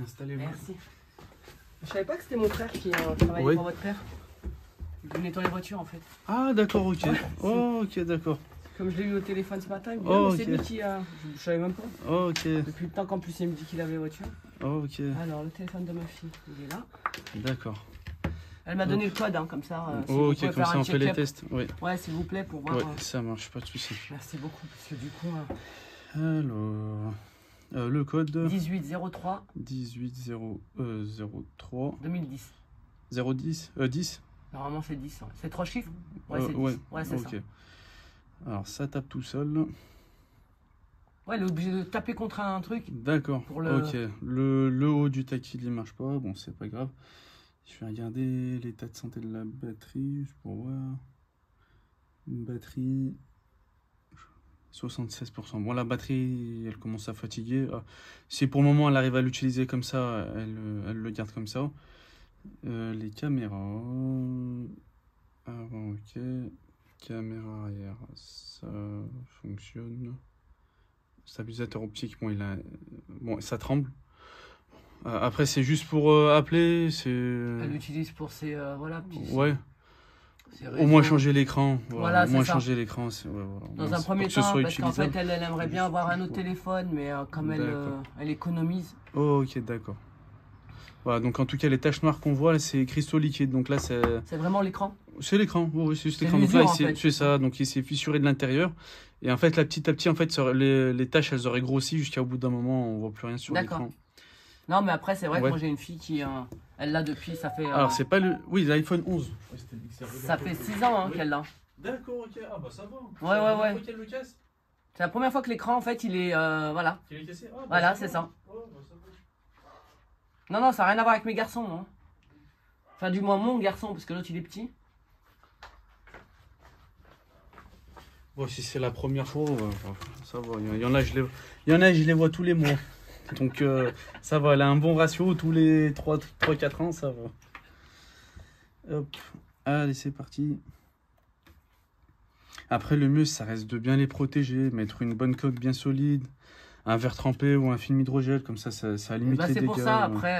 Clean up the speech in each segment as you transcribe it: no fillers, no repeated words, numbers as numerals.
Installez-vous. Merci. Je savais pas que c'était mon frère qui travaillait pour votre père. Il nettoie les voitures en fait. Ah d'accord, ok. Ouais, oh, ok, d'accord. Comme je l'ai eu au téléphone ce matin, il me dit Oh, mais c'est ok. lui qui a. Je savais même pas. Oh, ok. Depuis le temps qu'en plus il me dit qu'il avait les voitures. Oh, ok. Alors le téléphone de ma fille, il est là. D'accord. Elle m'a donné le code, hein, comme ça. Si oh, vous ok, pouvez comme faire ça un on fait les check-up. tests. Oui. Ouais, s'il vous plaît, pour voir. Ouais, ça marche, pas de souci. Merci beaucoup, parce que du coup. Alors, le code 1803 1803 2010. 010 10. Normalement c'est 10. Hein. C'est 3 chiffres? Ouais, c'est 10. Ouais, Ouais, c'est ok. ça. Alors ça tape tout seul. Ouais, elle est obligée de taper contre un truc. D'accord. Le... Ok. Le haut du tactile il marche pas. Bon, c'est pas grave. Je vais regarder l'état de santé de la batterie juste pour voir. Une batterie 76%. Bon, la batterie elle commence à fatiguer. Si pour le moment elle arrive à l'utiliser comme ça, elle le garde comme ça. Les caméras. Avant, ok. Caméra arrière, ça fonctionne. Stabilisateur optique, bon, ça tremble. Après, c'est juste pour appeler. Elle l'utilise pour ses voilà. Ouais. Au moins changer l'écran. Voilà, au moins changer l'écran. Dans un premier temps, parce qu'en fait, elle aimerait bien avoir un autre téléphone, mais comme elle économise. Oh, ok, d'accord. Voilà, donc en tout cas, les taches noires qu'on voit, c'est cristaux liquides. Donc là, c'est vraiment l'écran. C'est l'écran, oui, c'est l'écran. Donc là, c'est ça, donc il s'est fissuré de l'intérieur. Et en fait, là, petit à petit, en fait, les taches, elles auraient grossi jusqu'à au bout d'un moment, on voit plus rien sur l'écran. Non, mais après, c'est vrai que moi, j'ai une fille qui, elle l'a depuis, ça fait... Alors, c'est pas le... Oui, l'iPhone 11. Ça fait 6 ans hein, qu'elle l'a. D'accord, ok. Ah bah ça va. Ouais. C'est la première fois que l'écran, en fait, il est... voilà. Qu'il est cassé. Ah, bah, voilà, c'est ça. Non, ça n'a rien à voir avec mes garçons, hein. Enfin, du moins, mon garçon, parce que l'autre, il est petit. Bon, si c'est la première fois, ça va. Il y en a, je les vois tous les mois. Donc, ça va. Elle a un bon ratio tous les 3-4 ans, ça va. Hop. Allez, c'est parti. Après, le mieux, ça reste de bien les protéger. Mettre une bonne coque bien solide. Un verre trempé ou un film hydrogel, comme ça limite les dégâts. C'est pour ça, après,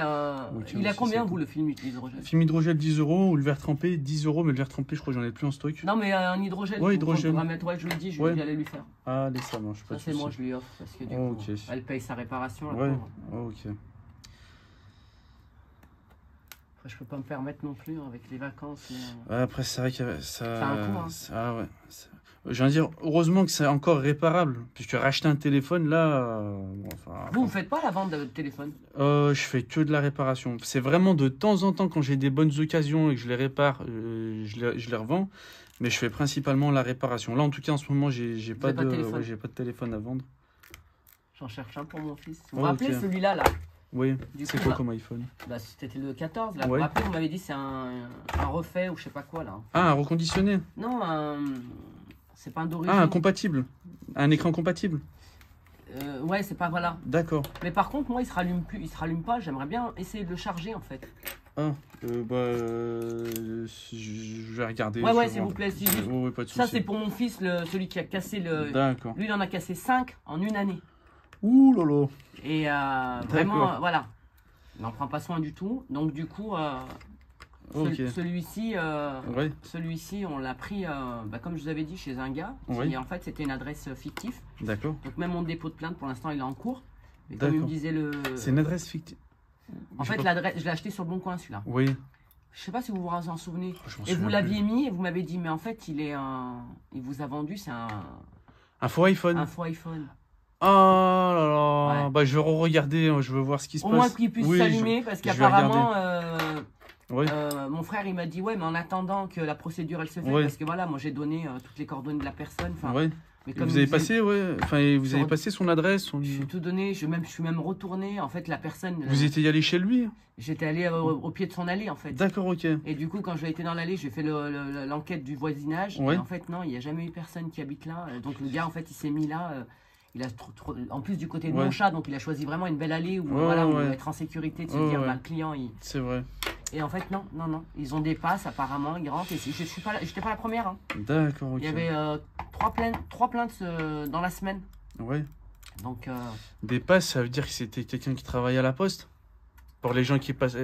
il a combien, vous, le film hydrogel? Film hydrogel, 10 € ou le verre trempé, 10 €, mais le verre trempé, je crois que j'en ai plus en stock. Non, mais un hydrogel, ouais, hydrogel. Je lui dis, je vais aller lui faire. Ah, allez, ça marche pas. Ça, c'est moi, je lui offre, parce que du coup, elle paye sa réparation. Ouais, ok. Après, je peux pas me permettre non plus, avec les vacances. Après, c'est vrai que ça a un coût, hein. Ah ouais. Je veux dire, heureusement que c'est encore réparable, puisque racheter un téléphone, là... Vous ne faites pas la vente de votre téléphone? Je fais que de la réparation. C'est vraiment de temps en temps, quand j'ai des bonnes occasions et que je les répare, je les revends. Mais je fais principalement la réparation. Là, en tout cas, en ce moment, j'ai pas de téléphone à vendre. J'en cherche un pour mon fils. Vous vous rappelez celui-là, là? Oui, c'est quoi comme iPhone? Bah, c'était le 14, là. Vous vous rappelez, vous m'avez dit c'est un refait ou je sais pas quoi, là. Ah, un reconditionné? Non, c'est pas un d'origine. Ah, un compatible. Un écran compatible. Ouais, c'est pas, voilà. D'accord. Mais par contre, moi, il se rallume plus, il se rallume pas. J'aimerais bien essayer de le charger, en fait. Ah, je vais regarder. Ouais, s'il vous plaît. Si pas de souci. Ça, c'est pour mon fils, celui qui a cassé le... D'accord. Lui, il en a cassé 5 en une année. Ouh là là. Et vraiment, voilà. Il n'en prend pas soin du tout. Donc, du coup... Celui-ci, on l'a pris, comme je vous avais dit, chez un gars. Et en fait, c'était une adresse fictive. D'accord. Donc même mon dépôt de plainte, pour l'instant, il est en cours. Mais comme il me disait le... C'est une adresse fictive. En fait, l'adresse, je l'ai acheté sur le Bon Coin, celui-là. Oui. Je sais pas si vous vous en souvenez. Et vous l'aviez mis et vous m'avez dit, mais en fait, il vous a vendu, c'est un faux iPhone. Un faux iPhone. Oh là là. Ouais. Bah, je vais regarder, je veux voir ce qui se passe. Au moins qu'il puisse s'allumer, parce qu'apparemment... mon frère il m'a dit ouais mais en attendant que la procédure elle se fait parce que voilà moi j'ai donné toutes les coordonnées de la personne. Mais comme vous avez passé vous avez passé son adresse. J'ai tout donné, je suis même retourné en fait la personne. Vous étiez allé chez lui? J'étais allé au pied de son allée en fait. D'accord, ok. Et du coup quand j'ai été dans l'allée j'ai fait l'enquête du voisinage et en fait non il n'y a jamais eu personne qui habite là donc le gars en fait il s'est mis là. Il a en plus du côté de mon chat, donc il a choisi vraiment une belle allée où, on va être en sécurité, de se dire, le client, C'est vrai. Et en fait, non, ils ont des passes, apparemment, ils rentrent, et j'étais pas la première. Hein. D'accord, ok. Il y avait 3 plaintes dans la semaine. Ouais. Donc... Des passes, ça veut dire que c'était quelqu'un qui travaille à la poste? Pour les gens qui passent,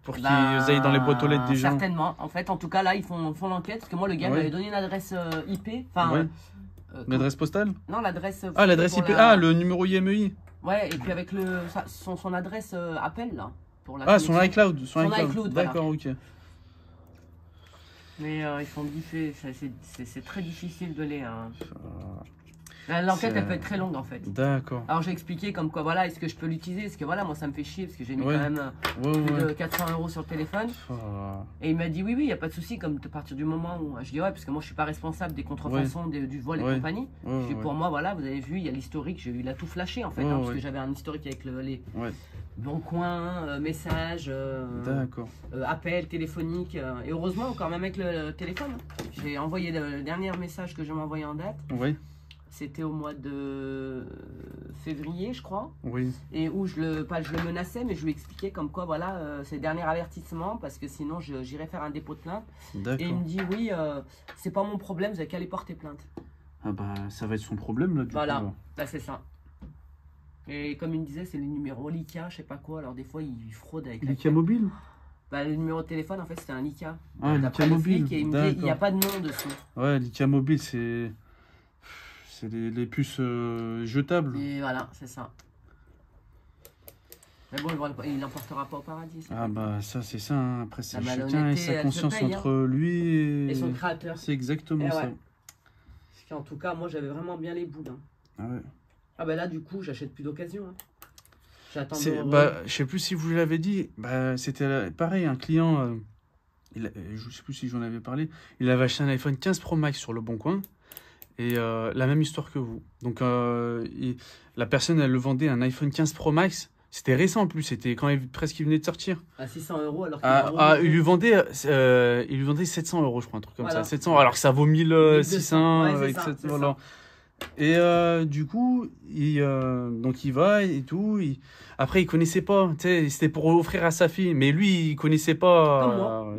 pour qu'ils aillent dans les boîtes aux lettres des gens. Certainement. En fait, en tout cas, là, ils font l'enquête. Parce que moi, le gars m'avait donné une adresse IP. Enfin, l'adresse postale? Non, l'adresse. Ah, l'adresse IP. Ah, le numéro IMEI. Ouais, et puis avec son adresse appel, là. Pour la son iCloud. Son iCloud. D'accord, voilà. Ok. Mais ils font c'est très difficile de les. L'enquête, elle peut être très longue en fait. D'accord. Alors j'ai expliqué comme quoi, voilà, est-ce que je peux l'utiliser? Parce que voilà, moi ça me fait chier parce que j'ai mis quand même plus de 400 € sur le téléphone. Et il m'a dit oui, il n'y a pas de souci, comme à partir du moment où. Je dis ouais, parce que moi je suis pas responsable des contrefaçons, du vol et compagnie. Je dis pour moi, voilà, vous avez vu, il y a l'historique, il a tout flashé en fait, parce que j'avais un historique avec les Bon Coin, messages, appels téléphoniques. Et heureusement, encore même avec le téléphone. J'ai envoyé le dernier message que je m'ai envoyé en date. Oui. C'était au mois de février, je crois. Oui. Et où je le menaçais, mais je lui expliquais comme quoi, voilà, c'est le dernier avertissement, parce que sinon, j'irais faire un dépôt de plainte. Et il me dit, oui, c'est pas mon problème, vous avez qu'à aller porter plainte. Ah bah, ça va être son problème, là, du coup. Voilà, bah, c'est ça. Et comme il me disait, c'est le numéro Lika, je sais pas quoi, alors des fois, il fraude avec Lika mobile? Bah, le numéro de téléphone, en fait, c'était un Lika. Ah, Lika mobile. Et il me dit, il n'y a pas de nom dessus. Ouais, Lika mobile, c'est les puces jetables. Et voilà, c'est ça. Mais bon, il n'emportera pas au paradis. Ah bah ça, c'est ça. Hein. Après, c'est chacun et sa conscience entre lui et son créateur. C'est exactement ça. Parce qu'en tout cas, moi, j'avais vraiment bien les boules. Hein. Ah ouais. Ah bah là, du coup, j'achète plus d'occasion. Hein. J'attends. Je sais plus si vous l'avez dit. Bah, c'était pareil, un client. Je sais plus si j'en avais parlé. Il avait acheté un iPhone 15 Pro Max sur le Bon Coin. Et la même histoire que vous. Donc, la personne, elle le vendait un iPhone 15 Pro Max. C'était récent en plus. C'était quand presque il venait de sortir. À 600 € alors qu'il il lui vendait 700 €, je crois, un truc comme ça. 700, alors que ça vaut 1600. Ouais, ça, voilà. Et du coup, donc il va et tout. Après, il connaissait pas. C'était pour offrir à sa fille. Mais lui, il connaissait pas. Comme moi.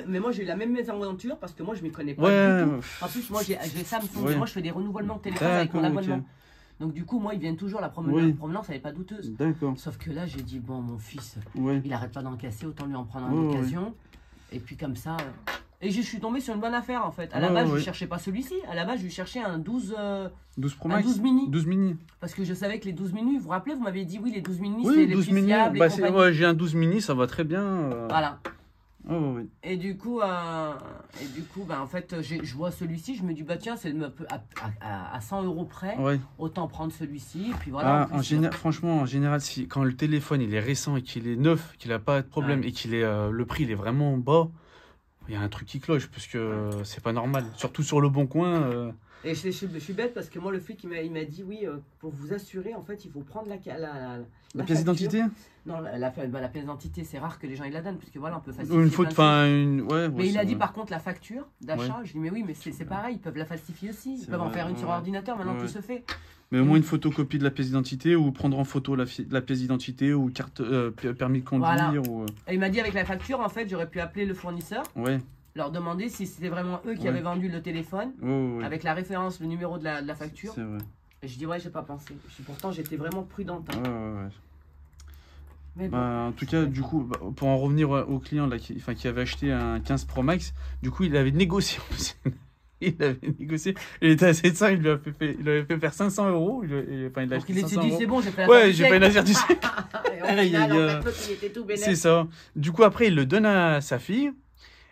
Mais moi, j'ai eu la même mésaventure parce que moi, je ne m'y connais pas du tout. En plus, moi, j'ai Samsung. Moi, je fais des renouvellements de téléphone avec mon abonnement. Donc, du coup, moi, ils viennent toujours. La provenance, elle n'est pas douteuse. Sauf que là, j'ai dit, bon, mon fils, il n'arrête pas d'en casser. Autant lui en prendre en occasion. Et puis, comme ça. Et je suis tombé sur une bonne affaire en fait. À la base, je ne cherchais pas celui-ci. À la base, je cherchais un 12 Pro Max. 12 mini. 12 mini. Parce que je savais que les 12 mini, vous vous rappelez, vous m'aviez dit oui, les 12 mini, c'est les plus fiables. Bah, j'ai un 12 mini, ça va très bien. Voilà. Oui. Et du coup, bah, en fait, je vois celui-ci, je me dis, bah tiens, c'est à 100 € près, autant prendre celui-ci. Et puis voilà. Franchement, en général, quand le téléphone il est récent et qu'il est neuf, qu'il n'a pas de problème et qu'il est le prix il est vraiment bas. Il y a un truc qui cloche, parce que c'est pas normal. Surtout sur le Bon Coin. Et je suis bête, parce que moi, le flic, il m'a dit, oui, pour vous assurer, en fait, il faut prendre la pièce d'identité. Non, la pièce d'identité, c'est rare que les gens ils la donnent, puisque voilà, on peut falsifier. Une faute, mais il a dit, par contre, la facture d'achat, je dis, mais oui, mais c'est pareil, ils peuvent la falsifier aussi. Ils peuvent en faire une sur ordinateur, maintenant tout se fait. Mais au moins une photocopie de la pièce d'identité, ou prendre en photo la pièce d'identité, ou carte permis de conduire. Voilà. Et il m'a dit avec la facture, en fait, j'aurais pu appeler le fournisseur, leur demander si c'était vraiment eux qui avaient vendu le téléphone, avec la référence, le numéro de la facture. C'est vrai. Et je dis, ouais, j'ai pas pensé. Pourtant, j'étais vraiment prudente. Hein. Mais bon, en tout cas, du coup, pour en revenir au client là, qui avait acheté un 15 Pro Max, du coup, il avait négocié. Il avait négocié, il était à 700, il avait fait faire 500 €. Il a acheté 500 €. C'est bon, j'ai fait la Ouais, j'ai fait une affaire du C'est ça. Du coup, après, il le donne à sa fille.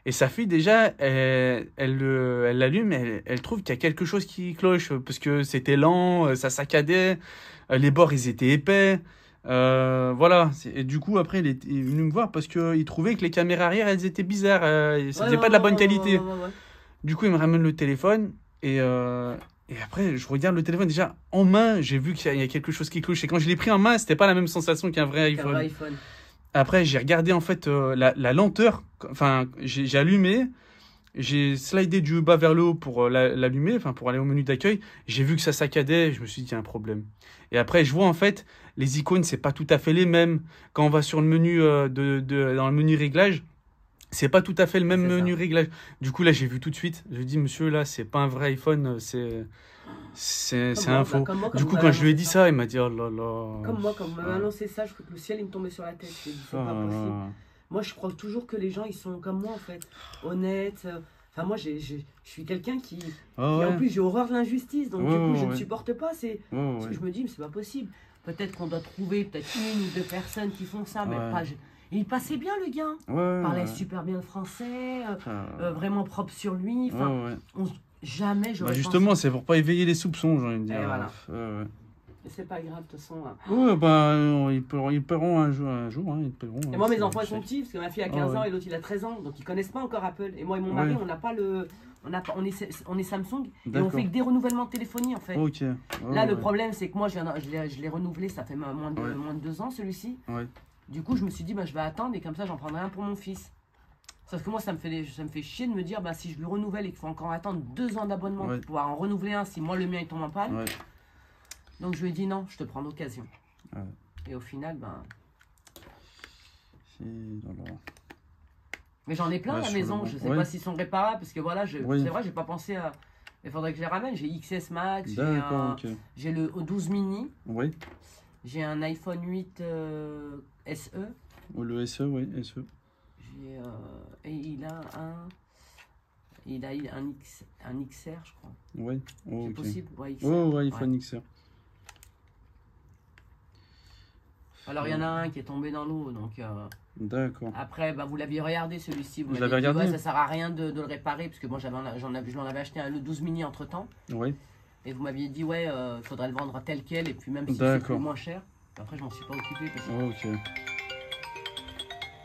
Et sa fille, déjà, elle l'allume, elle trouve qu'il y a quelque chose qui cloche. Parce que c'était lent, ça saccadait, les bords, ils étaient épais. Voilà. Et du coup, après, il est venu me voir parce qu'il trouvait que les caméras arrière, elles étaient bizarres. Ça faisait pas de la bonne qualité. Du coup, il me ramène le téléphone et après, je regarde le téléphone. Déjà, en main, j'ai vu qu'il y a quelque chose qui cloche. Et quand je l'ai pris en main, c'était pas la même sensation qu'un vrai iPhone. Après, j'ai regardé en fait la lenteur. Enfin, j'ai allumé. J'ai slidé du bas vers le haut pour l'allumer, pour aller au menu d'accueil. J'ai vu que ça saccadait. Je me suis dit, il y a un problème. Et après, je vois en fait, les icônes, c'est pas tout à fait les mêmes. Quand on va sur le menu, dans le menu réglage, c'est pas tout à fait le même menu réglage. Du coup, là, j'ai vu tout de suite. Je dis, monsieur, là, c'est pas un vrai iPhone. C'est Comme moi, info. comme moi, Du comme coup, vous quand m'avez je lui ai annoncé dit ça. ça, il m'a dit, oh là là. Comme moi, quand vous m'avez Ah, annoncé ça, je crois que le ciel il me tombait sur la tête. Je me dit, c'est pas ah, possible. ah, Moi, je crois toujours que les gens, ils sont comme moi, en fait. Honnêtes. Enfin, moi, je suis quelqu'un qui ah, en ouais. plus, j'ai horreur de l'injustice. Donc, Ouais, du coup, ouais, je ne ouais. supporte pas. Ouais, Parce que ouais. je me dis, mais c'est pas possible. Peut-être qu'on doit trouver peut-être une ou deux personnes qui font ça, mais Ouais. pas. Et il passait bien, le gars. Ouais, Il parlait ouais. super bien le français, Ah, vraiment propre sur lui. ouais, Enfin, ouais. jamais Bah j'aurais justement, pensé. c'est pour pas éveiller les soupçons, j'ai envie de Et dire. voilà. Ouais, ouais. Mais c'est pas grave, de toute façon. Hein. Ouais, bah, ils paieront un jour, hein, ils paieront. Et Hein, moi, mes c'est- enfants, ils sont petits, parce que ma fille a Ah, 15 ans ouais. et l'autre, il a 13 ans. Donc, ils connaissent pas encore Apple. Et moi et mon mari, Ouais. on n'a pas le. On est Samsung et on D'accord. fait que des renouvellements de téléphonie, en fait. Ok. Ouais, Là, le ouais. problème, c'est que moi, je l'ai renouvelé, ça fait moins Ouais. de 2 ans, celui-ci. Ouais. Du coup, je me suis dit, bah, je vais attendre et comme ça, j'en prendrai un pour mon fils. Sauf que moi, ça me fait chier de me dire, bah, si je lui renouvelle et qu'il faut encore attendre 2 ans d'abonnement Ouais. pour pouvoir en renouveler un, si moi, le mien, il tombe en panne. Ouais. Donc, je lui ai dit, non, je te prends d'occasion. Ouais. Et au final, ben... Alors. Mais j'en ai plein Ouais, à la sur le maison, bon. je sais Ouais. pas s'ils sont réparables, parce que voilà, Oui. c'est vrai, j'ai pas pensé à... Il faudrait que je les ramène. J'ai XS Max, D'accord, ok. j'ai le 12 mini, Oui. j'ai un iPhone 8 SE, Ou le SE, oui, SE. et il a un XR, je crois. Oui. Oh, C'est ok. possible, ouais, XR. Oh, ouais, Ouais. iPhone XR. Alors il y en a un qui est tombé dans l'eau, donc D'accord. après, bah, vous l'aviez regardé celui-ci, vous Je m'avez l'avais dit, regardé. ouais, ça sert à rien de le réparer, parce que moi je l'en avais acheté le 12 mini entre temps. Oui. Et vous m'aviez dit, ouais, faudrait le vendre tel quel, et puis même si c'est D'accord. plus moins cher. Après, je m'en suis pas occupé parce que Oh, ok.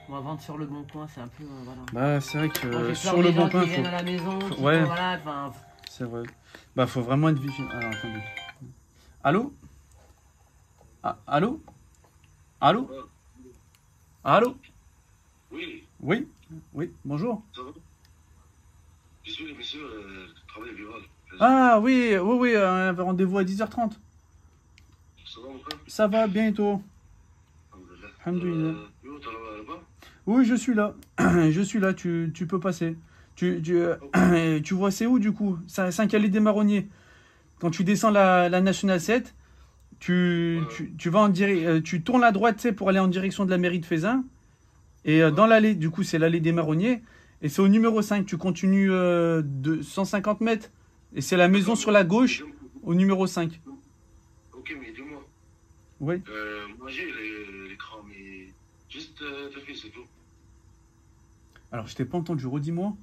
moi, vendre sur le bon coin, c'est un peu. Voilà. Bah, c'est vrai que Moi, j'ai peur sur des le gens bon coin, qui viennent à la maison, qui Ouais. voilà, enfin. C'est vrai. Bah, faut vraiment être vigilant. Alors, attendez. Allô? Ah, allô? Allô? Allô? Oui, Oui? Oui, bonjour. ça va? Je suis le monsieur qui travaille à Vival. Ah, oui, oui, oui, un rendez-vous à 10h30. Ça va, mon frère? Ça va, bien et toi? Alhamdoulilah. Yo, t'es là-bas? Oui, je suis là. Je suis là, tu peux passer. Tu vois, c'est où du coup? Saint-Calais des Marronniers. Quand tu descends la Nationale 7, tu vas tu tournes à droite, tu sais, pour aller en direction de la mairie de Fézin. Et dans l'allée, du coup, c'est l'allée des Marronniers. Et c'est au numéro 5. Tu continues de 150 mètres. Et c'est la maison sur la gauche, au numéro 5. Ok, mais dis-moi. Oui. Moi, j'ai l'écran, mais juste ta fille, c'est tout. Alors, je t'ai pas entendu, redis-moi.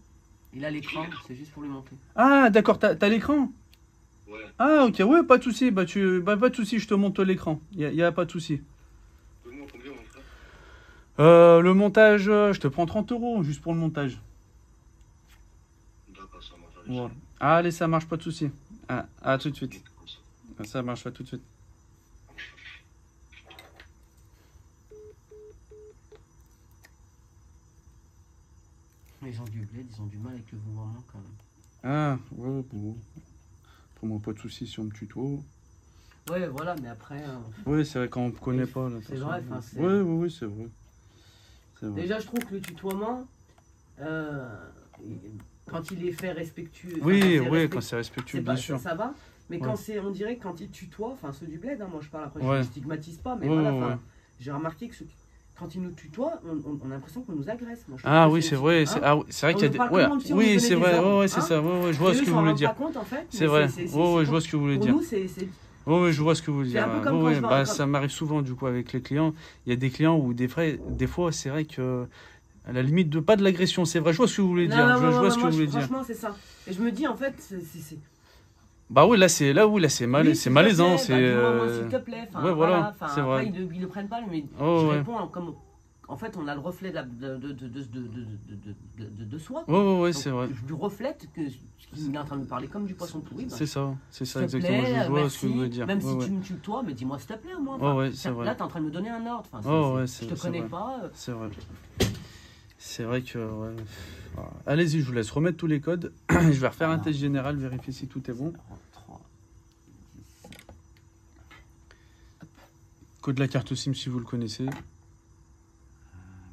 Il a l'écran, c'est juste pour lui montrer. Ah, d'accord, t'as l'écran? Ouais. Ah, ok, ouais, pas de souci. Bah, pas de souci, je te monte l'écran. Y a pas de souci. Dis-moi combien, mon frère? Le montage, je te prends 30 € juste pour le montage. D'accord, ça marche. Voilà. Allez, ça marche, pas de souci. À tout de suite. Comme ça. Ça marche, à tout de suite. Les gens du bled, ils ont du mal avec le vouvoiement quand même. Ah, ouais, bon. Pour moi, pas de souci si on me tutoie. Ouais, voilà, mais après. Oui, c'est vrai, quand on ne connaît pas. Là, c'est vrai, enfin, c'est- Oui, oui, oui, c'est vrai. C'est vrai. Déjà, je trouve que le tutoiement, quand il est fait respectueux. enfin, Oui, quand c'est oui, respect- quand c'est respectueux, c'est bien pas- sûr. ça va. Mais Ouais. quand on dirait que quand ils tutoient, enfin ceux du bled, hein, moi je parle après, Ouais. je stigmatise pas, mais Ouais, voilà, ouais, enfin, ouais. j'ai remarqué que quand ils nous tutoient, on a l'impression qu'on nous agresse. Moi, je trouve Ah que oui, c'est vrai. hein. C'est vrai On qu'il y a nous des. parle Ouais, comme si on nous oui, donnait c'est des vrai. ordres, Ouais, c'est hein. ça. Ouais, je vois Et ce eux, que ils vous s'en voulez rendent dire. pas compte en fait. C'est mais vrai. c'est- Ouais, je pour- vois ce que vous voulez Pour dire. nous, c'est Oui, je vois ce que vous voulez C'est dire. un peu comme Oui, quand je bah, vends- ça m'arrive souvent du coup avec les clients. Il y a des clients où des fois, c'est vrai que à la limite de pas de l'agression, c'est vrai. Je vois ce que vous voulez Non, dire. ouais, Je ouais, vois ouais, ce que moi, vous voulez dire. franchement, c'est ça. Et je me dis, en fait, Bah oui, là c'est oui, c'est malaisant, s'il te plaît, c'est bah, dis-moi, moi, s'il te plaît. Enfin, ouais, voilà, enfin, c'est après, vrai. ils le prennent pas, mais Oh, je ouais. réponds comme. En fait, on a le reflet de soi. Ouais, ouais, ouais, Donc, c'est vrai. je lui reflète qu'il est en train de me parler comme du poisson pourri. Bah, C'est ça s'il te exactement. plaît, Je vois merci. ce que vous voulez dire. Même Ouais, si ouais. tu me tutoies, mais dis-moi s'il te plaît au moins. Ouais, ouais, c'est Là, vrai. tu es en train de me donner un ordre. Enfin, Oh, ouais, je te c'est connais vrai. pas. C'est vrai. C'est vrai que. Ouais. Voilà. Allez-y, je vous laisse remettre tous les codes. Je vais refaire un Alors. test général, vérifier si tout est bon. 3, 10. Code de la carte SIM si vous le connaissez.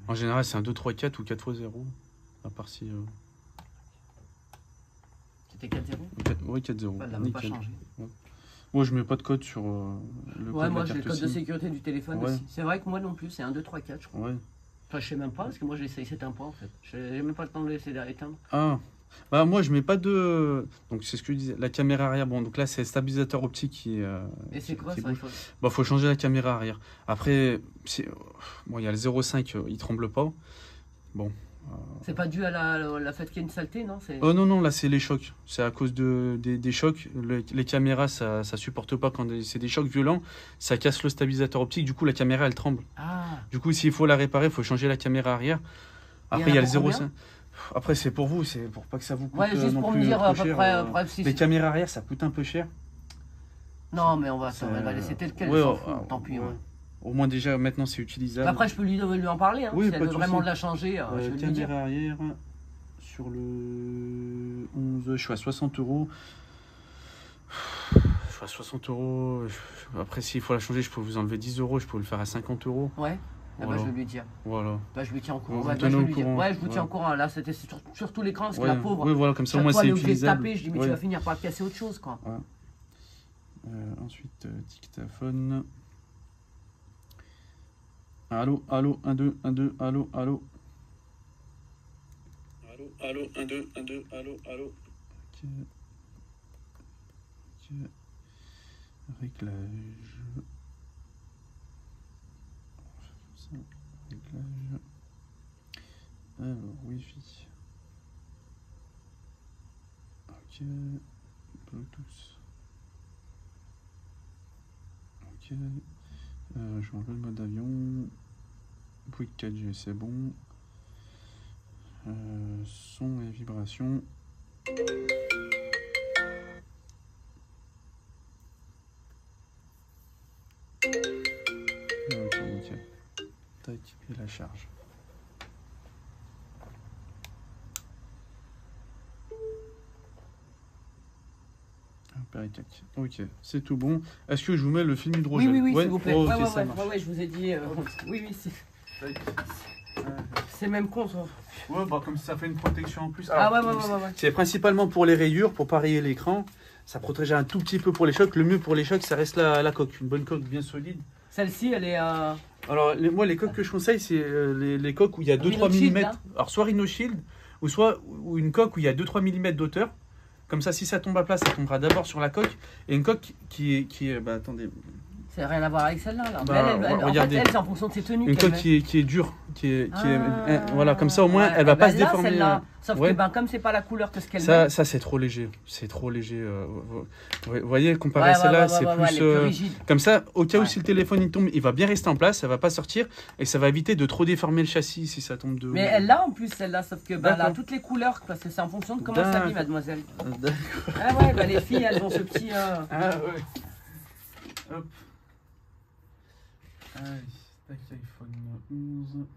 En général, c'est un 2, 3, 4 ou 4 x 0. À part si. C'était 4-0. Ouais, 4-0. Elle n'a pas changé. Ouais. Moi, je mets pas de code sur le code. Ouais, moi, j'ai le code de sécurité du téléphone aussi. C'est vrai que moi non plus, c'est 1, 2, 3, 4, je crois. Ouais. Enfin, je sais même pas, parce que moi, j'ai essayé, c'est un point en fait. J'ai même pas le temps de laisser éteindre. Ah. Bah, moi, je mets pas de. Donc, c'est ce que je disais. La caméra arrière, bon, donc là, c'est le stabilisateur optique qui est. Et c'est quoi ça Bah, faut changer la caméra arrière. Après, bon, il y a le 0,5, il tremble pas. Bon. C'est pas dû à la fait qu'il y a une saleté, non? Oh non, non, là, c'est les chocs. C'est à cause des chocs. Les caméras, ça supporte pas quand c'est des chocs violents. Ça casse le stabilisateur optique. Du coup, la caméra, elle tremble. Ah. Du coup, s'il faut la réparer, il faut changer la caméra arrière. Après, il y a le 0,5. Après, c'est pour vous, c'est pour pas que ça vous coûte juste non pour plus me dire trop à peu cher, près, bref, si les caméras arrière, ça coûte un peu cher. Non, mais on va laisser tel quel, tant pis. Ouais. Au moins déjà, maintenant, c'est utilisable. Après, je peux lui en parler, hein, oui, si elle veut vraiment de la changer. Je vais caméra arrière, sur le 11, je suis à 60 €. Je suis à 60 €. Après, s'il faut la changer, je peux vous enlever 10 €, je peux le faire à 50 €. Ouais. Voilà. Bah, je vais lui dire. Voilà. Bah, je lui tiens au courant. Vous Ouais, je vous tiens au courant. Là, c'était surtout l'écran, parce que la pauvre. Oui, voilà, comme ça, au moins, c'est utilisable. Je dis, mais tu vas finir par casser autre chose, quoi. Ouais. Ensuite, dictaphone. Allô, allô, 1, 2, 1, 2, allô, allô. Allô, allô, 1, 2, 1, 2, allô, allô. Ok. Réglage. Réglage. Alors, Wi-Fi. Ok. Bluetooth. Ok. Je vais enlever le mode avion. Bouygues 4G, c'est bon. Son et vibration. Ok, nickel. Tac, et la charge. Ok, c'est tout bon. Est-ce que je vous mets le film hydrogène? Oui, s'il vous plaît. Oh, ouais, je vous ai dit. Oui, c'est même con ça. Ouais, bah comme ça fait une protection en plus. Ouais. C'est principalement pour les rayures, pour pas rayer l'écran. Ça protège un tout petit peu pour les chocs. Le mieux pour les chocs, ça reste la coque. Une bonne coque bien solide. Celle-ci, elle est. Alors, moi, les coques que je conseille, c'est les coques où il y a 2-3 mm. Alors, soit Rhino Shield, ou une coque où il y a 2-3 mm d'auteur. Comme ça, si ça tombe à plat, ça tombera d'abord sur la coque. Et une coque qui est bah, attendez. Ça n'a rien à voir avec celle-là. Là. Bah, regardez. En fait, c'est en fonction de ses tenues. Une coque qui est dure. Voilà, comme ça, au moins, elle va pas se déformer. Sauf que comme c'est pas la couleur que ce qu'elle met. Ça, c'est trop léger. C'est trop léger. Vous voyez, comparé à celle-là, c'est plus rigide. Comme ça, au cas où si le téléphone il tombe, il va bien rester en place, ça va pas sortir. Et ça va éviter de trop déformer le châssis si ça tombe de haut. Mais elle l'a en plus, celle-là. Sauf que elle a toutes les couleurs, parce que c'est en fonction de comment ça vit, mademoiselle. D'accord. Les filles, elles ont ce petit. Ah ouais. Hop. Allez, tac, iPhone 11.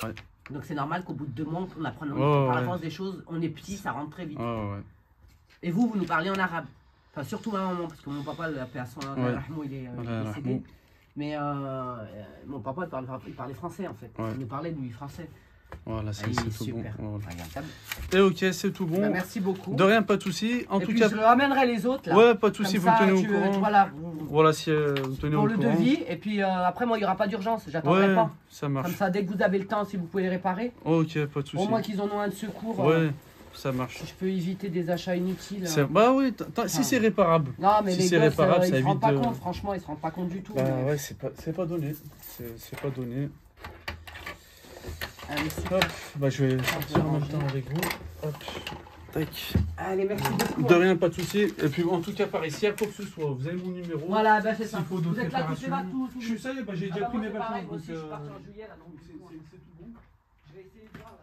Ouais. Donc c'est normal qu'au bout de 2 mois, on apprenne par la force des choses. On est petit, ça rentre très vite. Ouais. Et vous nous parlez en arabe. Enfin, surtout ma maman, parce que mon papa, la paix à son il est décédé. Mais mon papa, il parlait français en fait. Il nous parlait lui français. Voilà, c'est tout super. Bon. Et ok, c'est tout bon. Merci beaucoup. De rien, pas de souci. En tout cas, je ramènerai les autres. Là. Ouais, pas de souci, vous me tenez au courant. Voilà, si vous tenez au courant. Pour le devis, et puis après, moi, il n'y aura pas d'urgence. J'attendrai pas. Ça marche. Comme ça, dès que vous avez le temps, si vous pouvez les réparer. Ok, pas de souci. Au moins qu'ils en ont un de secours. Ouais, ça marche. Je peux éviter des achats inutiles. Bah oui, si c'est réparable. Non, mais si les c'est gosses, réparable, ils ça se rendent évite. Pas compte, franchement, ils se rendent pas compte du tout. Bah ouais, c'est pas donné. C'est pas donné. Allez, hop, bah je vais sortir en même temps avec vous. Hop, tac. Allez, merci beaucoup. De rien, pas de souci. Et puis en tout cas, par ici, à quoi que ce soit, vous avez mon numéro. Voilà, bah c'est ça. Vous êtes là tous les vacances. Je suis ça, j'ai déjà pris mes vacances. Moi aussi, je suis parti en juillet là, donc c'est tout bon. Je vais essayer de voir.